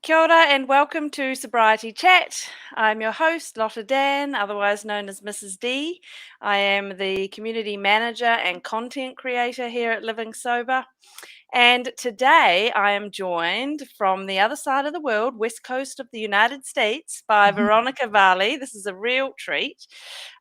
Kia ora and welcome to Sobriety Chat. I'm your host, Lotta Dann, otherwise known as Mrs. D. I am the community manager and content creator here at Living Sober. And today I am joined from the other side of the world, west coast of the United States, by Veronica Valli. This is a real treat.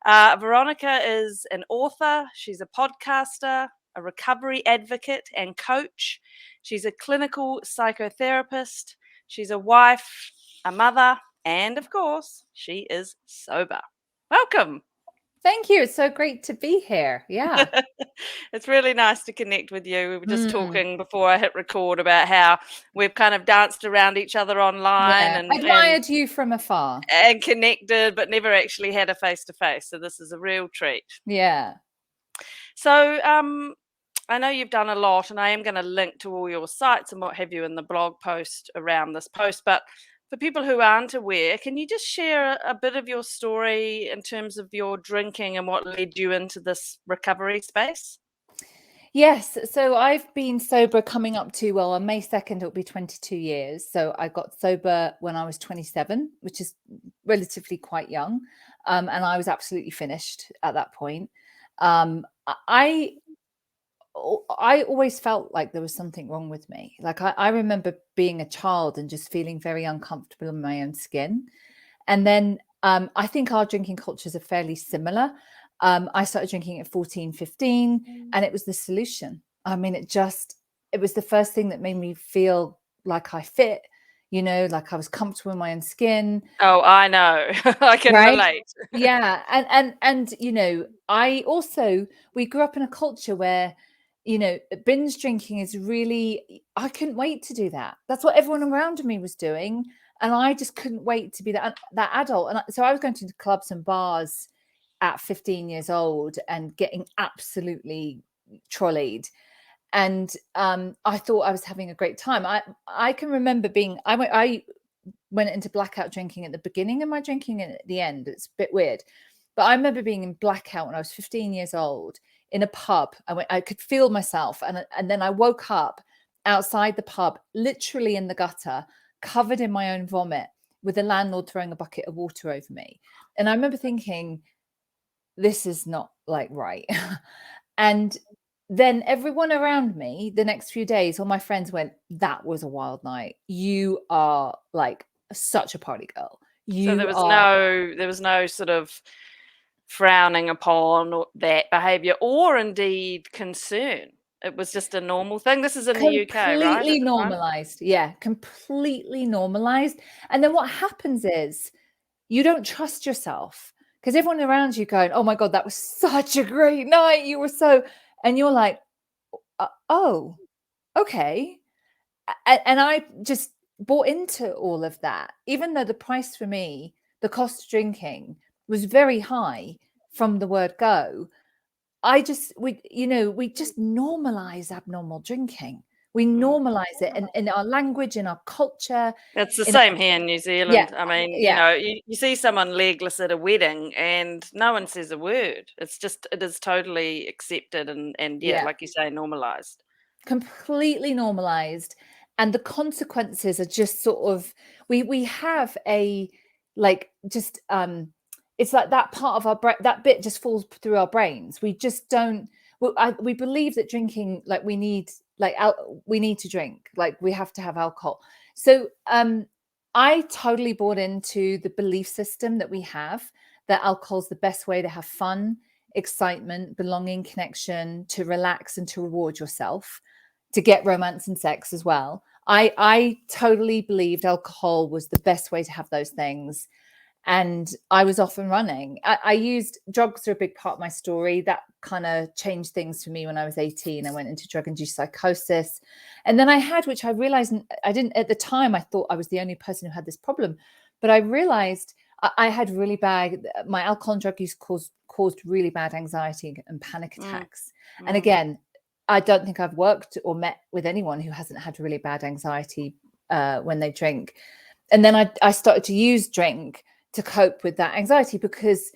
Veronica is an author, she's a podcaster, a recovery advocate and coach. She's a clinical psychotherapist. She's a wife, a mother, and of course, she is sober. Welcome. Thank you. It's so great to be here. Yeah. It's really nice to connect with you. We were just talking before I hit record about how we've kind of danced around each other online Yeah. Admired you from afar. and connected, but never actually had a face to face. So this is a real treat. Yeah. So I know you've done a lot, and I am going to link to all your sites and what have you in the blog post around this post. But for people who aren't aware, can you just share a bit of your story in terms of your drinking and what led you into this recovery space? Yes. So I've been sober coming up to, on May 2nd, it'll be 22 years. So I got sober when I was 27, which is relatively quite young. And I was absolutely finished at that point. I always felt like there was something wrong with me. Like I remember being a child and just feeling very uncomfortable in my own skin. And then I think our drinking cultures are fairly similar. I started drinking at 14, 15, and it was the solution. I mean, it was the first thing that made me feel like I fit, like I was comfortable in my own skin. Oh, I know. I can relate. Yeah. And, we grew up in a culture where, binge drinking is really, I couldn't wait to do that. That's what everyone around me was doing. And I just couldn't wait to be that adult. And so I was going to clubs and bars at 15 years old and getting absolutely trolleyed. And I thought I was having a great time. I can remember I went into blackout drinking at the beginning of my drinking and at the end. It's a bit weird. But I remember being in blackout when I was 15 years old in a pub. I could feel myself. And then I woke up outside the pub, literally in the gutter, covered in my own vomit, with the landlord throwing a bucket of water over me. And I remember thinking, this is not like right. And then everyone around me the next few days, all my friends went, that was a wild night. You are like such a party girl. So there was no sort of frowning upon that behavior or indeed concern. It was just a normal thing. This is in the UK, right? Completely normalized. Yeah, completely normalized. And then what happens is you don't trust yourself because everyone around you going, oh my God, that was such a great night. You were so, and you're like, oh, okay. And I just bought into all of that, even though the price for me, the cost of drinking was very high from the word go. We just normalize abnormal drinking. We normalize it in our language, in our culture. It's the same here in New Zealand. Yeah, I mean, yeah. you see someone legless at a wedding and no one says a word. It is totally accepted and Yeah. like you say, normalized. Completely normalized. And the consequences are just sort of, we have a, like, just, it's like that part of our brain, that bit just falls through our brains. We just don't, we believe that drinking, like we need to drink, like we have to have alcohol. So I totally bought into the belief system that we have, that alcohol's the best way to have fun, excitement, belonging, connection, to relax and to reward yourself, to get romance and sex as well. I totally believed alcohol was the best way to have those things. And I was off and running. I used drugs are a big part of my story. That kind of changed things for me when I was 18. I went into drug-induced psychosis. And then I had, which I realized I didn't, at the time, I thought I was the only person who had this problem. But I realized I had really bad, my alcohol and drug use caused really bad anxiety and panic attacks. And again, I don't think I've worked or met with anyone who hasn't had really bad anxiety when they drink. And then I started to use drink to cope with that anxiety, because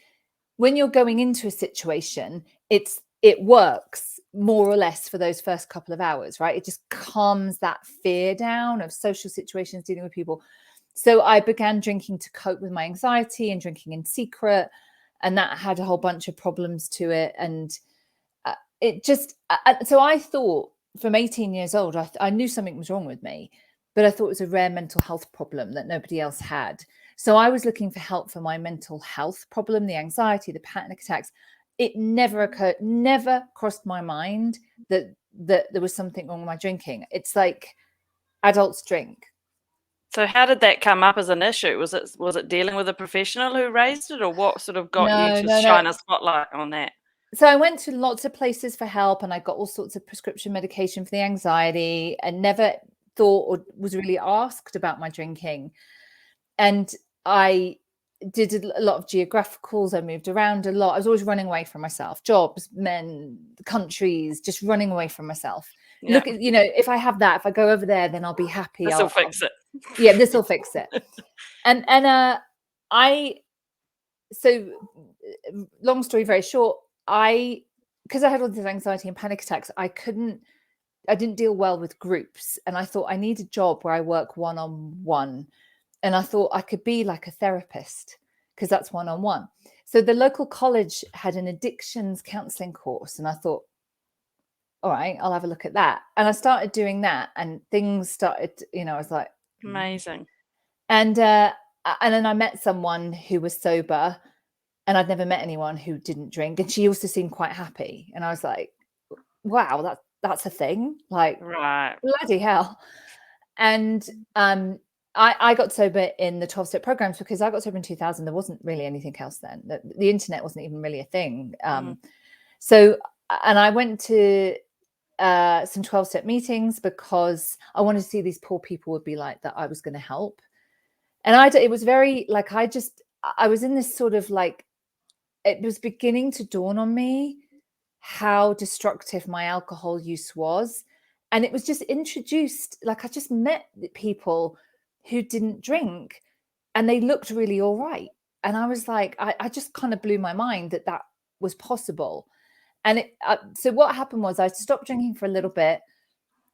when you're going into a situation, it's it works more or less for those first couple of hours, right? It just calms that fear down of social situations, dealing with people. So I began drinking to cope with my anxiety and drinking in secret. And that had a whole bunch of problems to it. And it just, so I thought from 18 years old, I knew something was wrong with me, but I thought it was a rare mental health problem that nobody else had. So I was looking for help for my mental health problem, the anxiety, the panic attacks. It never occurred, never crossed my mind that there was something wrong with my drinking. It's like adults drink. So how did that come up as an issue? Was it dealing with a professional who raised it, or what sort of got you to No. shine a spotlight on that? So I went to lots of places for help, and I got all sorts of prescription medication for the anxiety, and never thought or was really asked about my drinking. And I did a lot of geographicals. I moved around a lot. I was always running away from myself, jobs, men, countries, just running away from myself. Yeah. Look, if I have that, if I go over there, then I'll be happy. This'll fix it. Yeah, this will fix it. And so long story very short, because I had all this anxiety and panic attacks, I didn't deal well with groups. And I thought I need a job where I work one-on-one. And I thought I could be like a therapist because that's one-on-one. So the local college had an addictions counseling course. And I thought, all right, I'll have a look at that. And I started doing that, and things started, I was like, Amazing. And then I met someone who was sober, and I'd never met anyone who didn't drink. And she also seemed quite happy. And I was like, wow, that's a thing. Like, Right. bloody hell. And I got sober in the 12-step programs because I got sober in 2000. There wasn't really anything else then. The internet wasn't even really a thing. So, and I went to some 12-step meetings because I wanted to see these poor people would be like that I was going to help. And it was very like, I was in this sort of like, it was beginning to dawn on me how destructive my alcohol use was. And it was just introduced, like I just met people who didn't drink and they looked really all right. And I was like, I just kind of blew my mind that was possible. And so what happened was I stopped drinking for a little bit.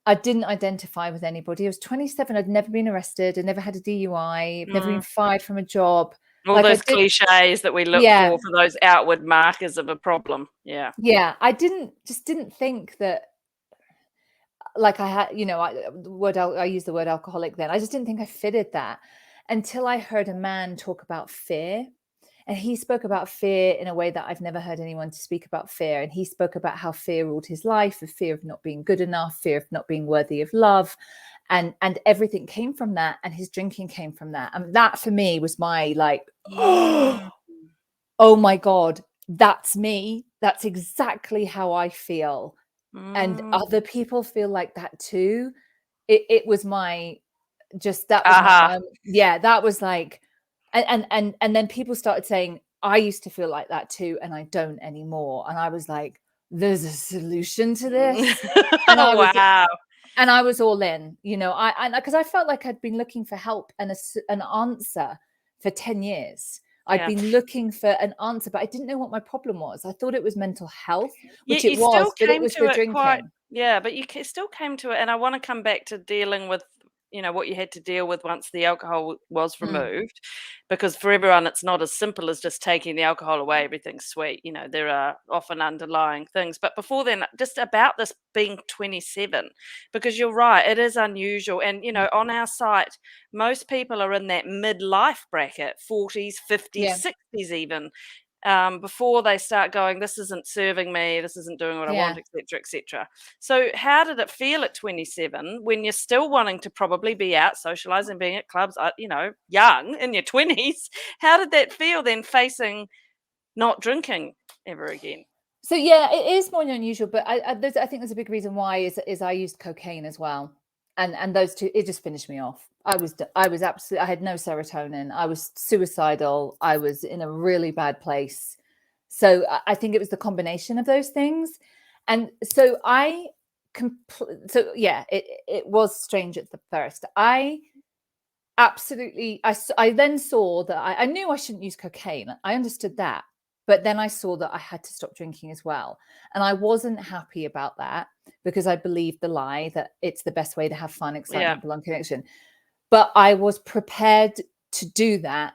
I didn't identify with anybody. I was 27. I'd never been arrested. I never had a DUI. I've never been fired from a job. All those cliches that we look for those outward markers of a problem. Yeah. Yeah. I didn't think that, like I had, I used the word alcoholic then. I just didn't think I fitted that until I heard a man talk about fear. And he spoke about fear in a way that I've never heard anyone to speak about fear. And he spoke about how fear ruled his life, the fear of not being good enough, fear of not being worthy of love. And everything came from that. And his drinking came from that. And that for me was my like, oh my God, that's me. That's exactly how I feel. And other people feel like that too. It was my, that was my moment. Yeah, that was like, and then people started saying, I used to feel like that too, and I don't anymore. And I was like, there's a solution to this. And I was all in, because I felt like I'd been looking for help and an answer for 10 years. I'd been looking for an answer, but I didn't know what my problem was. I thought it was mental health, which it was, but it was the drinking. But you still came to it. And I want to come back to dealing with, what you had to deal with once the alcohol was removed, because for everyone, it's not as simple as just taking the alcohol away. Everything's sweet. There are often underlying things. But before then, just about this being 27, because you're right, it is unusual. And, on our site, most people are in that midlife bracket, 40s, 50s, 60s even. Before they start going, this isn't serving me, this isn't doing what I want, etc., etc. So how did it feel at 27 when you're still wanting to probably be out socializing, being at clubs, young in your 20s? How did that feel then, facing not drinking ever again? So yeah, it is more unusual, but I think there's a big reason why is I used cocaine as well, and those two, it just finished me off. I was absolutely, I had no serotonin. I was suicidal. I was in a really bad place. So I think it was the combination of those things, and so it was strange at the first. I absolutely, I then saw that I knew I shouldn't use cocaine. I understood that. But then I saw that I had to stop drinking as well. And I wasn't happy about that because I believed the lie that it's the best way to have fun, excitement, belong, connection. But I was prepared to do that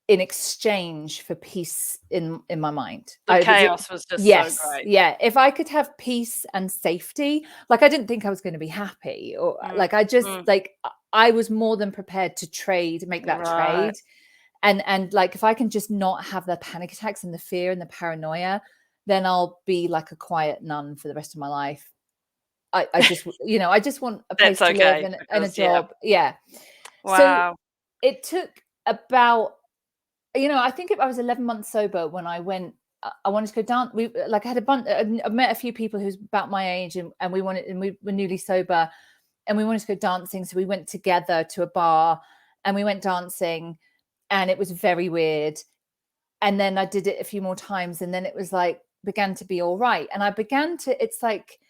in exchange for peace in my mind. The chaos was just so great. Yeah. If I could have peace and safety, like I didn't think I was going to be happy, or like I just like I was more than prepared to make that trade. And like if I can just not have the panic attacks and the fear and the paranoia, then I'll be like a quiet nun for the rest of my life. I just I just want a place to live and a job. Yeah. Wow. So it took about, I think I was 11 months sober when I wanted to go dance. I had a bunch. I met a few people who's about my age, and we were newly sober, and we wanted to go dancing. So we went together to a bar, and we went dancing, and it was very weird. And then I did it a few more times, and then it was like began to be all right. And I began to. It's like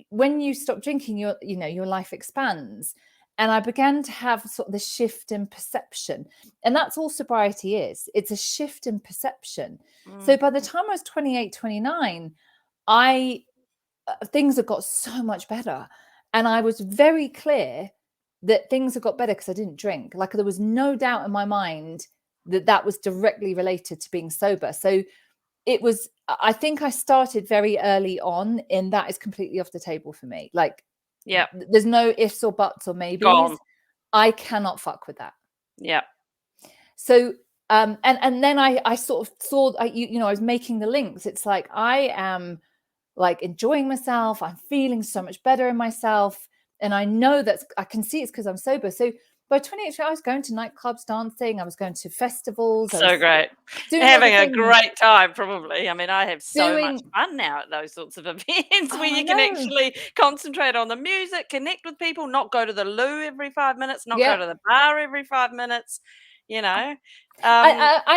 when you stop drinking, your life expands. And I began to have sort of the shift in perception. And that's all sobriety is. It's a shift in perception. So by the time I was 28, 29, things had got so much better. And I was very clear that things had got better because I didn't drink. Like there was no doubt in my mind that was directly related to being sober. So I think I started very early on, and that is completely off the table for me. Like, yeah, there's no ifs or buts or maybes. Gone. I cannot fuck with that. Yeah. So and then I sort of saw I was making the links. It's like I am like enjoying myself. I'm feeling so much better in myself, and I know I can see it's because I'm sober. So by 28, I was going to nightclubs, dancing. I was going to festivals. So great. Having a great time, probably. I mean, I have so much fun now at those sorts of events where you can actually concentrate on the music, connect with people, not go to the loo every 5 minutes, not go to the bar every 5 minutes, I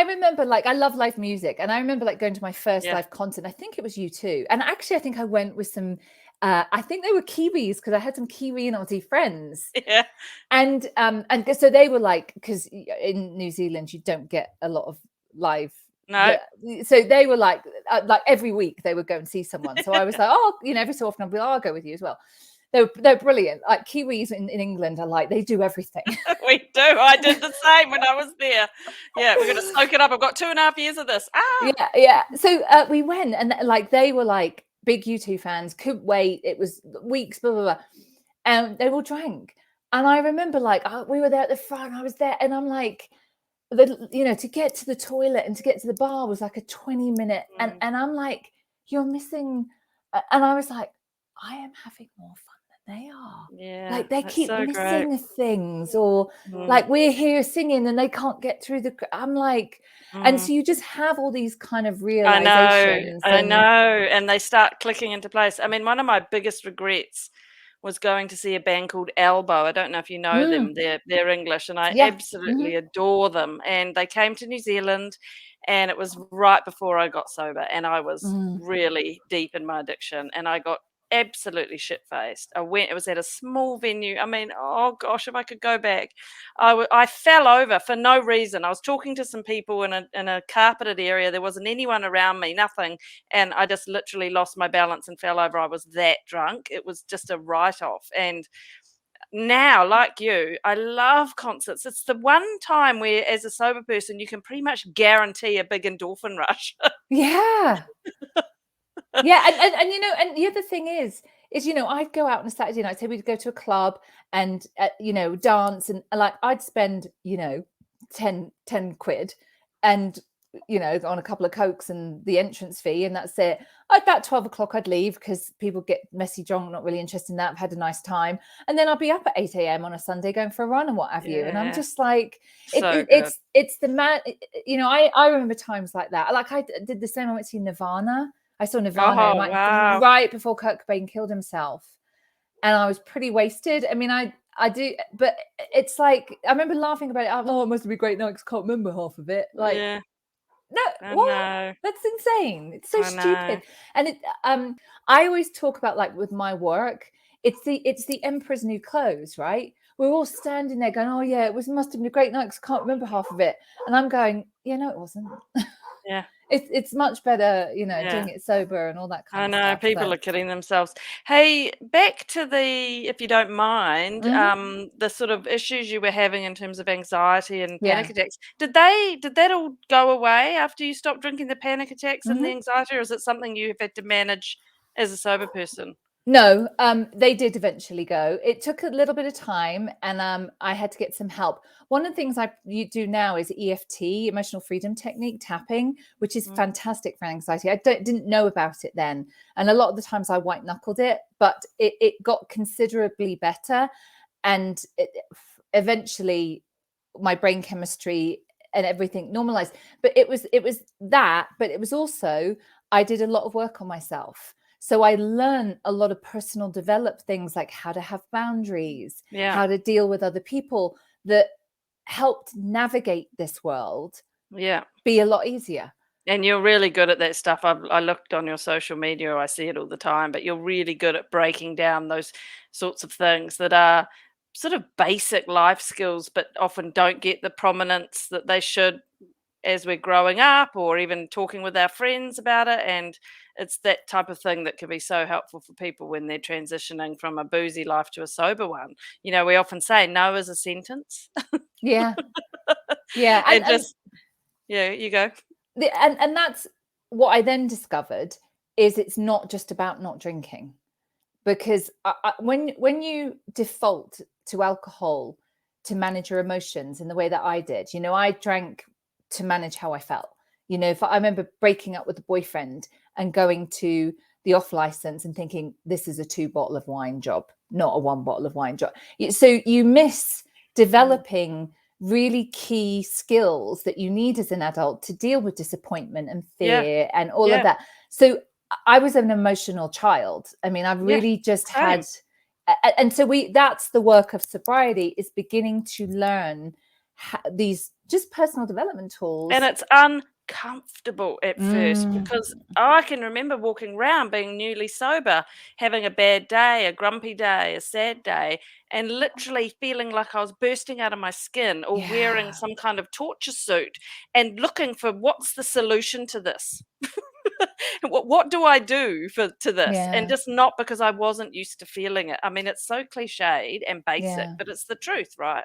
remember, like, I love live music, and I remember like going to my first live concert. I think it was U2, and actually I think I went with some I think they were Kiwis because I had some Kiwi and Aussie friends. Yeah. And so they were like, because in New Zealand you don't get a lot of live. No. So they were like every week they would go and see someone. So I was like, oh, every so often I'll be, I'll go with you as well. They're brilliant. Like Kiwis in England are like, they do everything. We do. I did the same when I was there. Yeah, we're going to soak it up. I've got 2.5 years of this. Yeah. So we went, and like they were like big U2 fans, couldn't wait. It was weeks, blah, blah, blah. And they all drank. And I remember like we were there at the front, I was there, and I'm like, to get to the toilet and to get to the bar was like a 20-minute. And I'm like, you're missing. And I was like, I am having more fun than they are. Yeah. Like they keep missing things, or like we're here singing and they can't get through I'm like, and so you just have all these kind of realizations. I know. And they start clicking into place. I mean, one of my biggest regrets was going to see a band called Elbow. I don't know if you know them. They're English, and I absolutely adore them. And they came to New Zealand, and it was right before I got sober, and I was really deep in my addiction, and I got absolutely shit-faced. It was at a small venue. I mean, oh gosh, if I could go back. I fell over for no reason. I was talking to some people in a carpeted area. There wasn't anyone around me, nothing. And I just literally lost my balance and fell over. I was that drunk. It was just a write-off. And now, like you, I love concerts. It's the one time where, as a sober person, you can pretty much guarantee a big endorphin rush. Yeah. Yeah, and the other thing is I'd go out on a Saturday night, say we'd go to a club and dance, and like I'd spend 10 quid and on a couple of cokes and the entrance fee, and that's it. About 12 o'clock I'd leave because people get messy drunk, not really interested in that. I've had a nice time, and then I'll be up at 8 a.m. on a Sunday going for a run and what have you. And I'm just like, it's the man. I remember times like that. Like I did the same. I went to see Nirvana. I saw Nirvana right before Kurt Cobain killed himself, and I was pretty wasted. I mean, I do, but it's like I remember laughing about it. Oh, it must be great now because I can't remember half of it. Like, no, what? That's insane. It's so stupid. And I always talk about, like, with my work, it's the Emperor's New Clothes, right? We're all standing there going, oh yeah, must have been a great night because I can't remember half of it. And I'm going, yeah, no, it wasn't. Yeah. It's much better, you know, Yeah. doing it sober and all that kind I of know stuff. people But are kidding themselves. Hey, back to if you don't mind, mhm, the sort of issues you were having in terms of anxiety and panic yeah. attacks. Did that all go away after you stopped drinking, the panic attacks and the Mhm. anxiety, or is it something you've had to manage as a sober person? No, they did eventually go. It took a little bit of time, and I had to get some help. One of the things you do now is EFT, emotional freedom technique, tapping, which is Mm, fantastic for anxiety. I didn't know about it then, and a lot of the times I white knuckled it, but it got considerably better, and eventually my brain chemistry and everything normalized. But it was that, but it was also I did a lot of work on myself. So I learned a lot of personal develop things like how to have boundaries, yeah, how to deal with other people that helped navigate this world yeah. be a lot easier. And you're really good at that stuff. I looked on your social media, I see it all the time, but you're really good at breaking down those sorts of things that are sort of basic life skills, but often don't get the prominence that they should as we're growing up or even talking with our friends about it. And it's that type of thing that can be so helpful for people when they're transitioning from a boozy life to a sober one. You know, we often say no is a sentence. Yeah. Yeah. And just, yeah, you go. And that's what I then discovered is it's not just about not drinking, because when you default to alcohol to manage your emotions in the way that I did, you know, I drank to manage how I felt. You know, if I remember breaking up with a boyfriend and going to the off license and thinking this is a 2 bottle of wine job, not a 1 bottle of wine job. So you miss Mm, developing really key skills that you need as an adult to deal with disappointment and yeah, fear and all of yeah, that. So I was an emotional child. I mean, I've yeah, really just same. had, and so that's the work of sobriety, is beginning to learn these just personal development And tools. it's uncomfortable at first Mm, because I can remember walking around being newly sober, having a bad day, a grumpy day, a sad day, and literally feeling like I was bursting out of my skin or wearing yeah, some kind of torture suit and looking for what's the solution to this? What do I do to this? And yeah, just not because I wasn't used to feeling it. I mean, it's so cliched and basic, yeah. but it's the truth, right?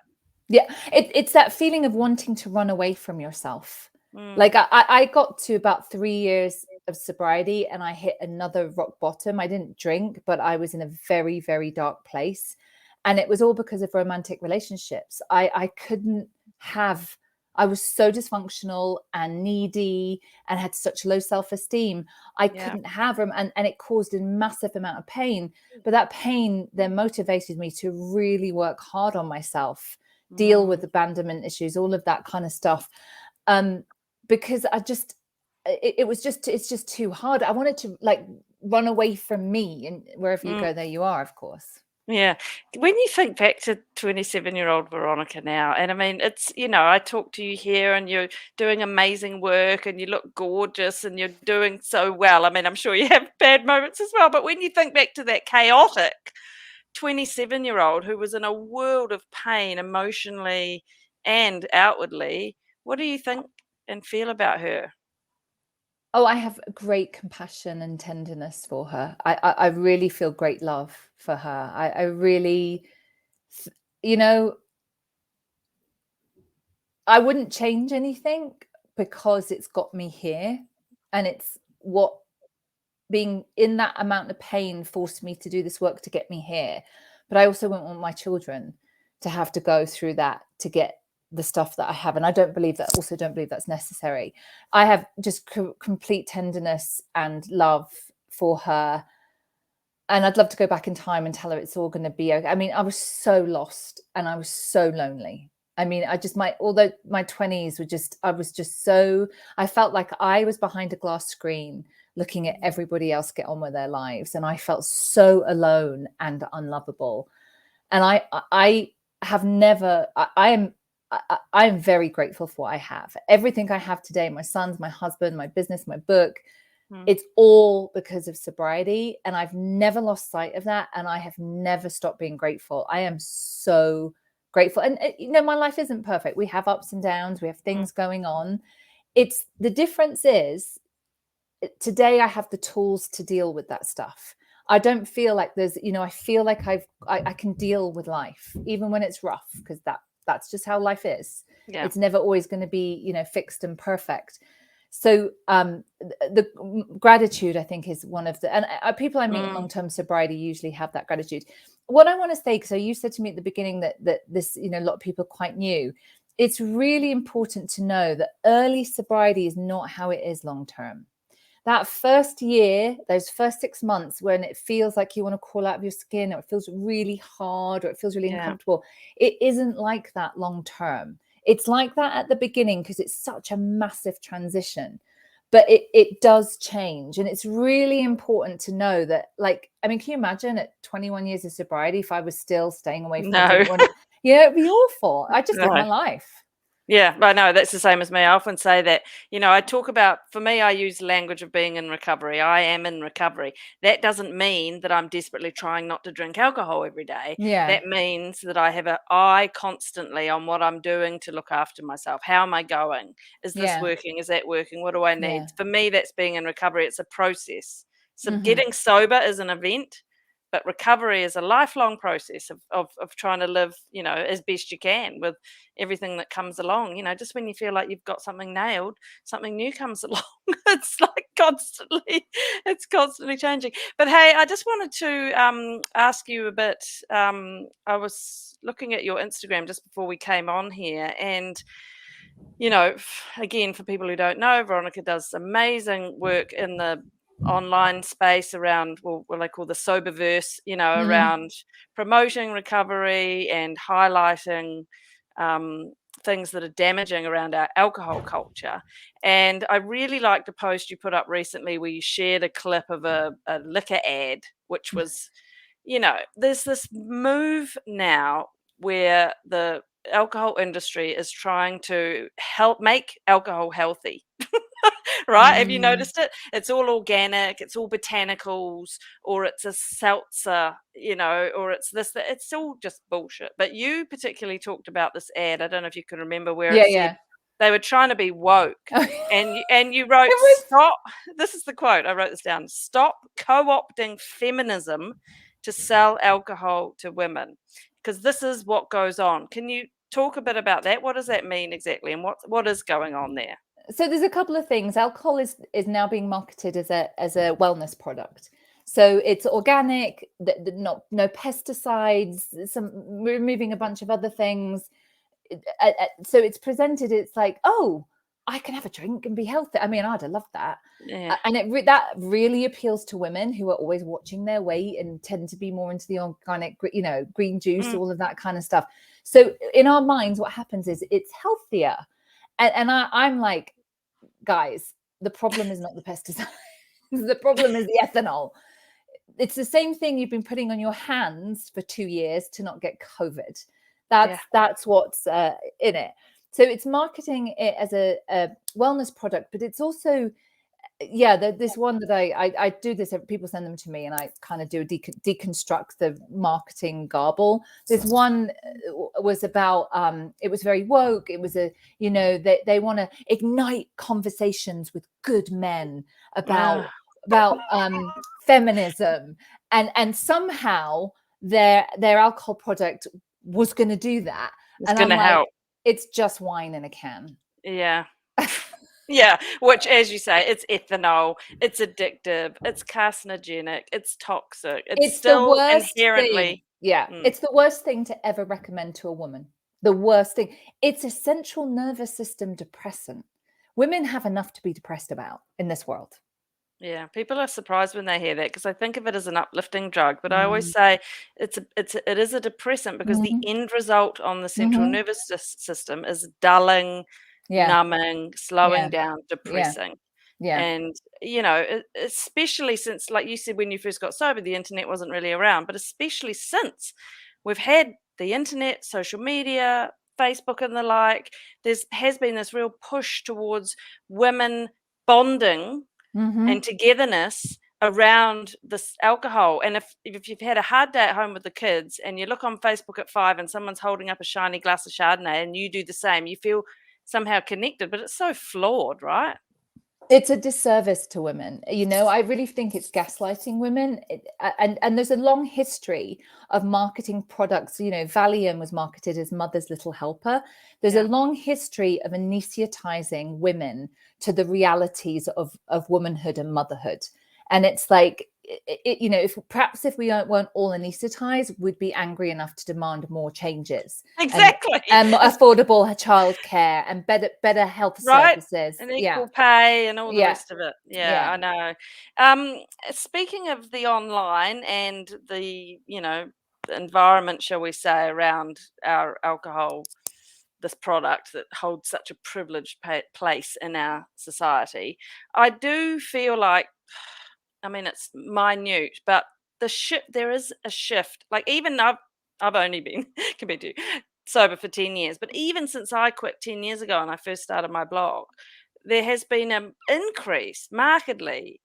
Yeah, it's that feeling of wanting to run away from yourself. Mm, Like I got to about 3 years of sobriety and I hit another rock bottom. I didn't drink, but I was in a very, very dark place. And it was all because of romantic relationships. I couldn't have, I was so dysfunctional and needy and had such low self-esteem. I yeah. couldn't have them, and it caused a massive amount of pain. But that pain then motivated me to really work hard on myself, deal with Mm, abandonment issues, all of that kind of stuff. Um, because it was just, it's just too hard. I wanted to like run away from me, and wherever you mm. go, there you are, of course. Yeah. When you think back to 27-year-old Veronica now, and I mean, it's, I talk to you here and you're doing amazing work and you look gorgeous and you're doing so well. I mean, I'm sure you have bad moments as well, but when you think back to that chaotic 27-year-old who was in a world of pain emotionally and outwardly, what do you think and feel about her? Oh, I have great compassion and tenderness for her. I really feel great love for her. I really, you know, I wouldn't change anything because it's got me here, and it's what being in that amount of pain forced me to do this work to get me here. But I also wouldn't want my children to have to go through that to get the stuff that I have. And I don't believe that, also don't believe that's necessary. I have just complete tenderness and love for her. And I'd love to go back in time and tell her it's all going to be okay. I mean, I was so lost and I was so lonely. I mean, although my 20s were just, I was just so, I felt like I was behind a glass screen looking at everybody else get on with their lives. And I felt so alone and unlovable. And I have never, I am very grateful for what I have. Everything I have today, my sons, my husband, my business, my book, Mm, it's all because of sobriety, and I've never lost sight of that, and I have never stopped being grateful. I am so grateful. And my life isn't perfect. We have ups and downs, we have mm, things going on. It's the difference is today I have the tools to deal with that stuff. I don't feel like there's, I feel like I can deal with life even when it's rough, because that's just how life is. Yeah. It's never always going to be, fixed and perfect. So the gratitude, I think, is one of the, and people I meet in long-term sobriety usually have that gratitude. What I want to say, so you said to me at the beginning that this, a lot of people are quite new. It's really important to know that early sobriety is not how it is long-term. That first year, those first 6 months, when it feels like you want to crawl out of your skin, or it feels really hard, or it feels really uncomfortable, it isn't like that long term. It's like that at the beginning because it's such a massive transition, but it does change. And it's really important to know that, can you imagine at 21 years of sobriety, if I was still staying away from, I didn't want to, it'd be awful. I just live my life. Yeah, I know, that's the same as me. I often say that, I talk about, for me, I use language of being in recovery. I am in recovery. That doesn't mean that I'm desperately trying not to drink alcohol every day. Yeah. That means that I have an eye constantly on what I'm doing to look after myself. How am I going? Is this working? Is that working? What do I need? Yeah. For me, that's being in recovery. It's a process. So getting sober is an event, but recovery is a lifelong process of trying to live, as best you can with everything that comes along. Just when you feel like you've got something nailed, something new comes along. It's like it's constantly changing. But hey, I just wanted to ask you a bit. I was looking at your Instagram just before we came on here, and again, for people who don't know, Veronica does amazing work in the online space around what I call the soberverse, around promoting recovery and highlighting things that are damaging around our alcohol culture. And I really liked a post you put up recently where you shared a clip of a liquor ad, which was, there's this move now where the alcohol industry is trying to help make alcohol healthy. Right? Have you noticed it? It's all organic, it's all botanicals, or it's a seltzer, or it's this, that. It's all just bullshit. But you particularly talked about this ad. I don't know if you can remember where it said they were trying to be woke. And you wrote, stop. This is the quote. I wrote this down. Stop co-opting feminism to sell alcohol to women, because this is what goes on. Can you talk a bit about that? What does that mean exactly, and what is going on there? So there's a couple of things. Alcohol is now being marketed as a wellness product. So it's organic, no pesticides, removing a bunch of other things. So it's presented, it's like, oh, I can have a drink and be healthy. I mean, I'd have loved that. Yeah. And that really appeals to women who are always watching their weight and tend to be more into the organic, green juice, all of that kind of stuff. So in our minds, what happens is it's healthier. And I'm like, guys, the problem is not the pesticides. The problem is the ethanol. It's the same thing you've been putting on your hands for 2 years to not get COVID. That's what's in it. So it's marketing it as a wellness product, but it's also, this one that I do this. People send them to me, and I kind of do deconstruct the marketing garble. This one was about it was very woke. It was they want to ignite conversations with good men about feminism, and somehow their alcohol product was going to do that. It's going to help. It's just wine in a can. Yeah. Yeah, which, as you say, it's ethanol, it's addictive, it's carcinogenic, it's toxic, it's still the worst inherently. thing. It's the worst thing to ever recommend to a woman. The worst thing. It's a central nervous system depressant. Women have enough to be depressed about in this world. Yeah, people are surprised when they hear that, because I think of it as an uplifting drug, but I always say it is a depressant, because the end result on the central nervous system is dulling, numbing, slowing down, depressing. And especially since, like you said, when you first got sober, the internet wasn't really around, but especially since we've had the internet, social media, Facebook and the like, has been this real push towards women bonding and togetherness around this alcohol. And if you've had a hard day at home with the kids and you look on Facebook at 5 and someone's holding up a shiny glass of Chardonnay and you do the same, you feel somehow connected, but it's so flawed, right? It's a disservice to women. I really think it's gaslighting women. And there's a long history of marketing products. Valium was marketed as mother's little helper. There's a long history of anesthetizing women to the realities of womanhood and motherhood. And it's like, if we weren't all anesthetized, we'd be angry enough to demand more changes. Exactly. And affordable childcare and better health services. And equal pay and all the Yeah. rest of it. Yeah, I know. Speaking of the online and the, environment, shall we say, around our alcohol, this product that holds such a privileged place in our society, I do feel like, I mean, it's minute, but there is a shift. Like, even I've only been compared to sober for 10 years, but even since I quit 10 years ago and I first started my blog, there has been an increase markedly.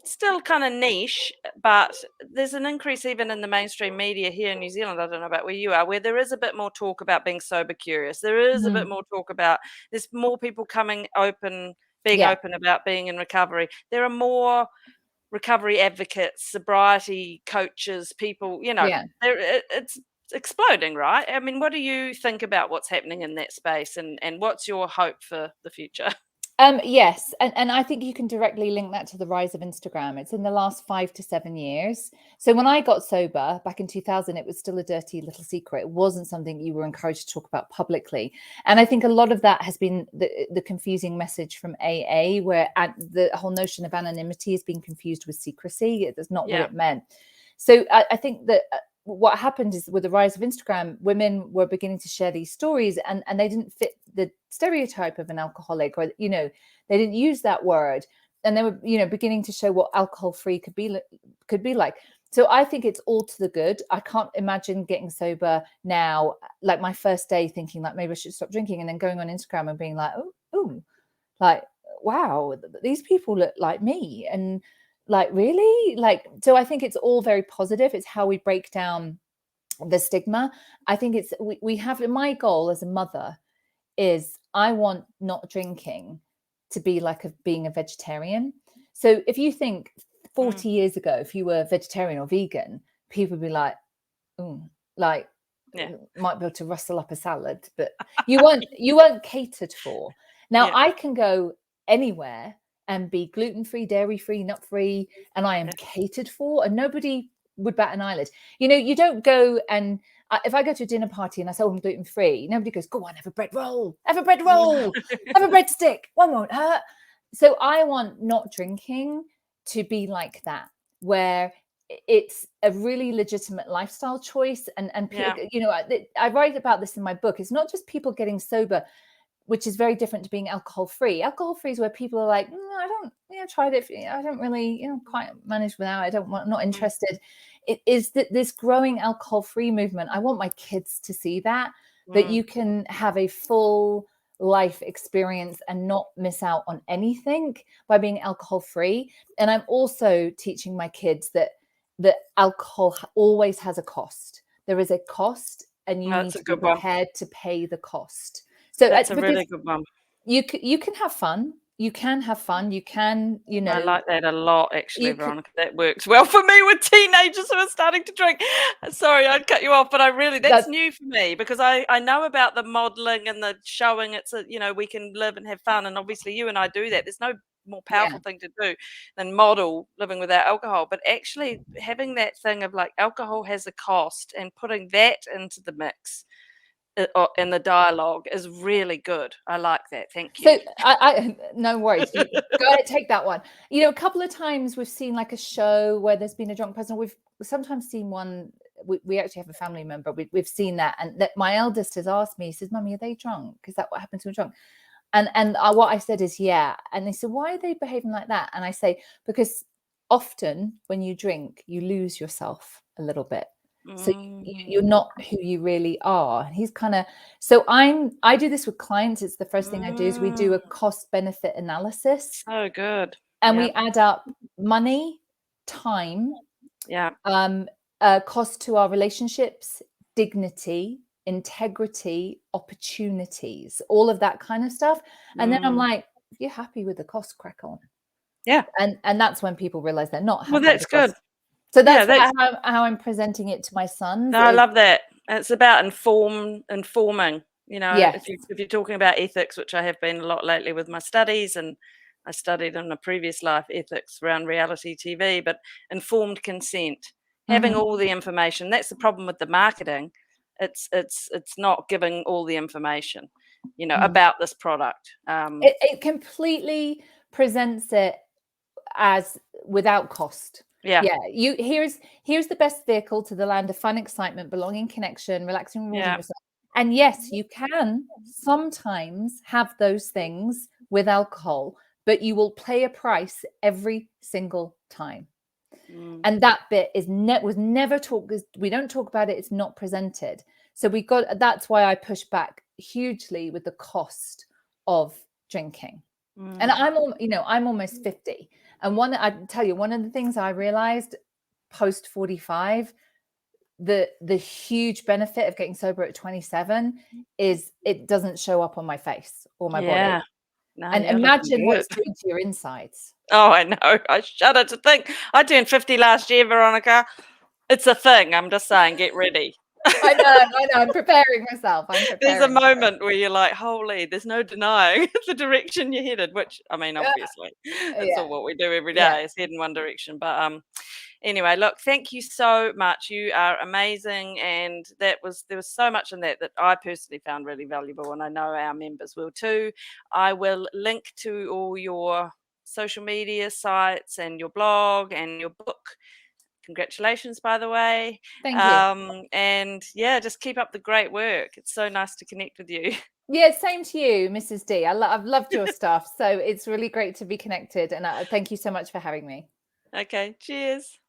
Still kind of niche, but there's an increase even in the mainstream media here in New Zealand. I don't know about where you are, where there is a bit more talk about being sober curious. There is a bit more talk about, there's more people being open about being in recovery. There are more recovery advocates, sobriety coaches, people, it's exploding, right? I mean, what do you think about what's happening in that space, and what's your hope for the future? Yes, and I think you can directly link that to the rise of Instagram. It's in the last 5 to 7 years. So when I got sober back in 2000, it was still a dirty little secret. It wasn't something you were encouraged to talk about publicly. And I think a lot of that has been the confusing message from AA, where the whole notion of anonymity is being confused with secrecy. That's not what it meant. So I think that what happened is, with the rise of Instagram, women were beginning to share these stories, and they didn't fit the stereotype of an alcoholic, or they didn't use that word, and they were beginning to show what alcohol free could be like. So I think it's all to the good. I can't imagine getting sober now, like my first day, thinking like maybe I should stop drinking, and then going on Instagram and being like, oh, like, wow, these people look like me, and like, really? Like, so I think it's all very positive. It's how we break down the stigma. I think it's we have, my goal as a mother is, I want not drinking to be like being a vegetarian. So if you think 40 years ago, if you were vegetarian or vegan, people would be like, like, might be able to rustle up a salad, but you weren't catered for. Now I can go anywhere and be gluten-free, dairy-free, nut-free, and I am catered for, and nobody would bat an eyelid. You don't go and, if I go to a dinner party and I say, I'm gluten-free, nobody goes, go on, have a bread roll, have a breadstick, one won't hurt. So I want not drinking to be like that, where it's a really legitimate lifestyle choice. And I write about this in my book. It's not just people getting sober, which is very different to being alcohol free. Alcohol free is where people are like, I don't, tried it. I don't really, quite manage without. Not interested. It is this growing alcohol free movement. I want my kids to see that you can have a full life experience and not miss out on anything by being alcohol free. And I'm also teaching my kids that alcohol always has a cost. There is a cost, and you need to be prepared to pay the cost. So that's a really good one. You can have fun. You can have fun. You can, I like that a lot, actually, Veronica. That works well for me with teenagers who are starting to drink. Sorry, I'd cut you off, but that's new for me, because I know about the modeling and the showing. It's we can live and have fun, and obviously you and I do that. There's no more powerful thing to do than model living without alcohol, but actually having that thing of like, alcohol has a cost, and putting that into the mix in the dialogue is really good. I like that. Thank you. So I no worries. You go ahead, take that one. A couple of times we've seen like a show where there's been a drunk person. We've sometimes seen one. We actually have a family member. We've seen that, and that my eldest has asked me. He says, "Mummy, are they drunk? Is that what happened to a drunk?" And what I said is, yeah. And they said, "Why are they behaving like that?" And I say, because often when you drink, you lose yourself a little bit. So you're not who you really are. He's kind of, so I do this with clients. It's the first thing I do, is we do a cost benefit analysis. Oh, good. And we add up money, time, cost to our relationships, dignity, integrity, opportunities, all of that kind of stuff. And then I'm like, you're happy with the cost, crack on. Yeah. And that's when people realize they're not happy. Well, that's with the cost. good. So that's Yeah, how I'm presenting it to my sons. no, I love that. It's about informing. Yes. If you're talking about ethics, which I have been a lot lately with my studies, and I studied in a previous life ethics around reality TV, but informed consent, having all the information. That's the problem with the marketing. It's not giving all the information, about this product. It completely presents it as without cost. Yeah. Here's the best vehicle to the land of fun, excitement, belonging, connection, relaxing, rewarding Yeah. yourself. And yes, you can sometimes have those things with alcohol, but you will pay a price every single time. And that bit was never talked. We don't talk about it. It's not presented. So that's why I push back hugely with the cost of drinking. And I'm almost 50. And I tell you, one of the things I realized post 45, the huge benefit of getting sober at 27 is it doesn't show up on my face or my body. No, And you're looking imagine what good. it's doing to your insides. Oh, I know. I shudder to think. I turned 50 last year, Veronica. It's a thing. I'm just saying, get ready. I know. I'm preparing myself. There's a moment where you're like, holy, there's no denying the direction you're headed, which, I mean, obviously, that's all what we do every day is head in one direction. But anyway, look, thank you so much. You are amazing. And there was so much in that I personally found really valuable. And I know our members will too. I will link to all your social media sites and your blog and your book. Congratulations, by the way. Thank you. And yeah, just keep up the great work. It's so nice to connect with you. Yeah, same to you, Mrs. D. I've loved your stuff. So it's really great to be connected. And thank you so much for having me. Okay, cheers.